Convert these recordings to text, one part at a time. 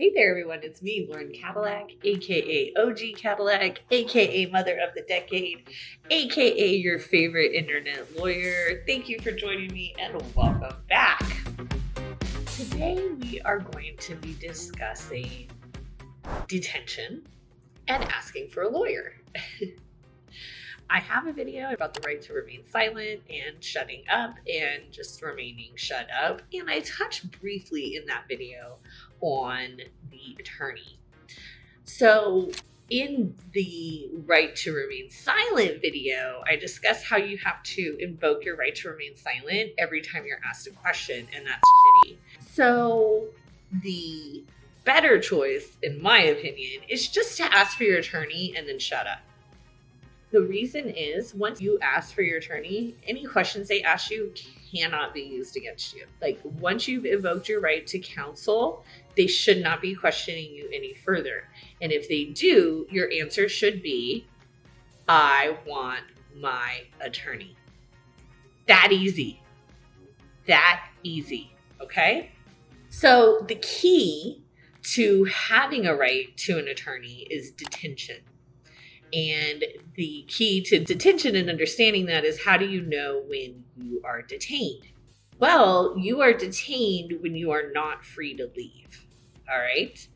Hey there, everyone. It's me, Cadilac, aka OG Cadillac, aka Mother of the Decade, aka your favorite internet lawyer. Thank you for joining me and welcome back. Today, we are going to be discussing detention and asking for a lawyer. I have a video about the right to remain silent and shutting up and just remaining shut up. And I touched briefly in that video on the attorney. So in the right to remain silent video, I discussed how you have to invoke your right to remain silent every time you're asked a question, and that's shitty. So the better choice, in my opinion, is just to ask for your attorney and then shut up. The reason is, once you ask for your attorney, any questions they ask you cannot be used against you. Like, once you've invoked your right to counsel, they should not be questioning you any further. And if they do, your answer should be, I want my attorney. That easy. That easy. Okay? So the key to having a right to an attorney is detention. And the key to detention and understanding that is, how do you know when you are detained? Well, you are detained when you are not free to leave. All right.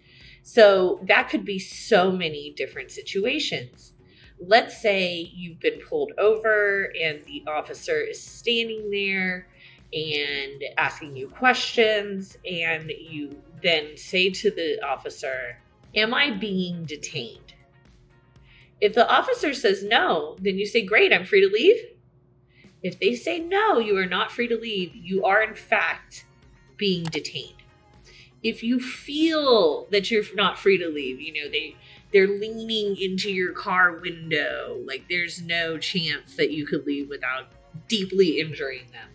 So that could be so many different situations. Let's say you've been pulled over and the officer is standing there and asking you questions, and you then say to the officer, am I being detained? If the officer says no, then you say, great, I'm free to leave. If they say no, you are not free to leave, you are in fact being detained. If you feel that you're not free to leave, they're leaning into your car window, like there's no chance that you could leave without deeply injuring them,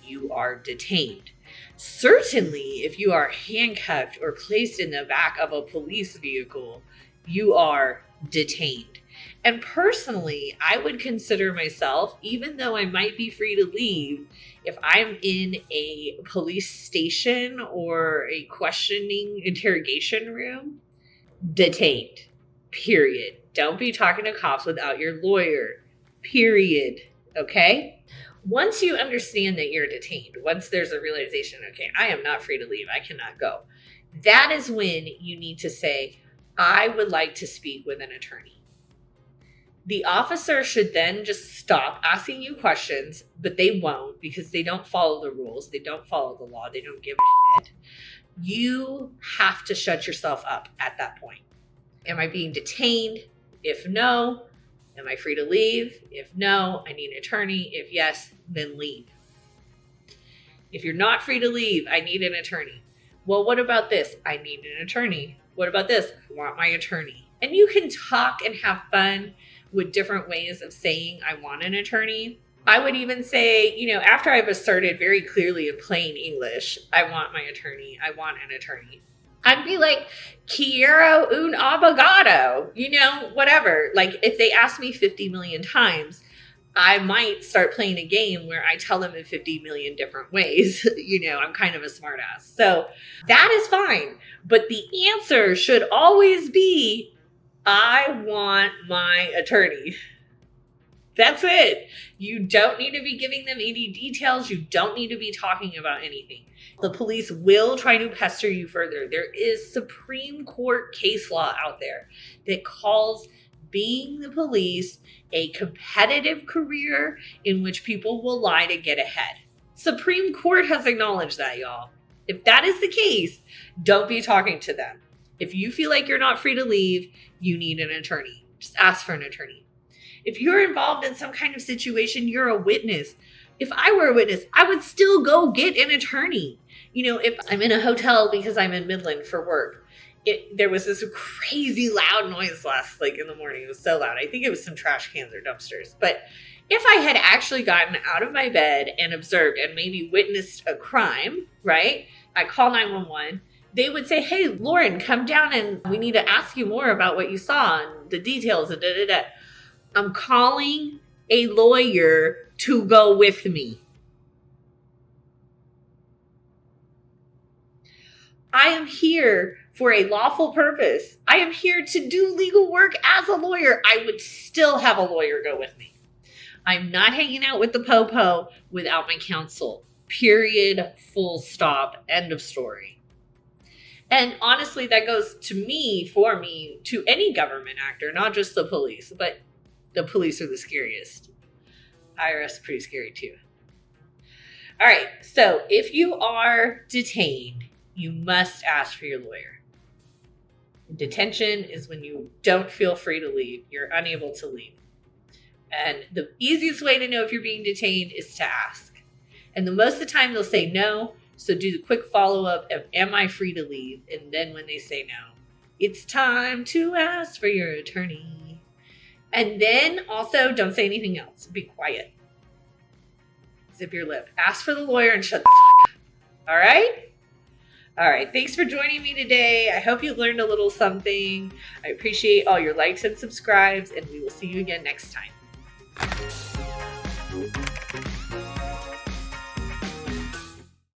you are detained. Certainly, if you are handcuffed or placed in the back of a police vehicle, you are detained. And personally, I would consider myself, even though I might be free to leave, if I'm in a police station or a questioning interrogation room, detained. Period. Don't be talking to cops without your lawyer. Period. Okay? Once you understand that you're detained, once there's a realization, okay, I am not free to leave, I cannot go, that is when you need to say, I would like to speak with an attorney. The officer should then just stop asking you questions, but they won't, because they don't follow the rules. They don't follow the law. They don't give a shit. You have to shut yourself up at that point. Am I being detained? If no, am I free to leave? If no, I need an attorney. If yes, then leave. If you're not free to leave, I need an attorney. Well, what about this? I need an attorney. What about this? I want my attorney. And you can talk and have fun with different ways of saying, I want an attorney. I would even say, after I've asserted very clearly in plain English, I want my attorney, I want an attorney, I'd be like, quiero un abogado, whatever. Like, if they ask me 50 million times, I might start playing a game where I tell them in 50 million different ways. I'm kind of a smartass. So that is fine. But the answer should always be, I want my attorney. That's it. You don't need to be giving them any details. You don't need to be talking about anything. The police will try to pester you further. There is Supreme Court case law out there that calls being the police a competitive career in which people will lie to get ahead. Supreme Court has acknowledged that, y'all. If that is the case, don't be talking to them. If you feel like you're not free to leave, you need an attorney. Just ask for an attorney. If you're involved in some kind of situation, you're a witness. If I were a witness, I would still go get an attorney. If I'm in a hotel because I'm in Midland for work, there was this crazy loud noise in the morning. It was so loud. I think it was some trash cans or dumpsters. But if I had actually gotten out of my bed and observed and maybe witnessed a crime, right? I call 911. They would say, hey, Lauren, come down and we need to ask you more about what you saw and the details and da-da-da. I'm calling a lawyer to go with me. I am here for a lawful purpose. I am here to do legal work as a lawyer. I would still have a lawyer go with me. I'm not hanging out with the po-po without my counsel. Period. Full stop. End of story. And honestly, that goes to me, for me, to any government actor, not just the police, but the police are the scariest. IRS pretty scary too. All right, so if you are detained, you must ask for your lawyer. Detention is when you don't feel free to leave. You're unable to leave. And the easiest way to know if you're being detained is to ask. And the most of the time they'll say no. So do the quick follow-up of, am I free to leave? And then when they say no, it's time to ask for your attorney. And then also don't say anything else. Be quiet. Zip your lip. Ask for the lawyer and shut the fuck up. All right? All right. Thanks for joining me today. I hope you learned a little something. I appreciate all your likes and subscribes, and we will see you again next time.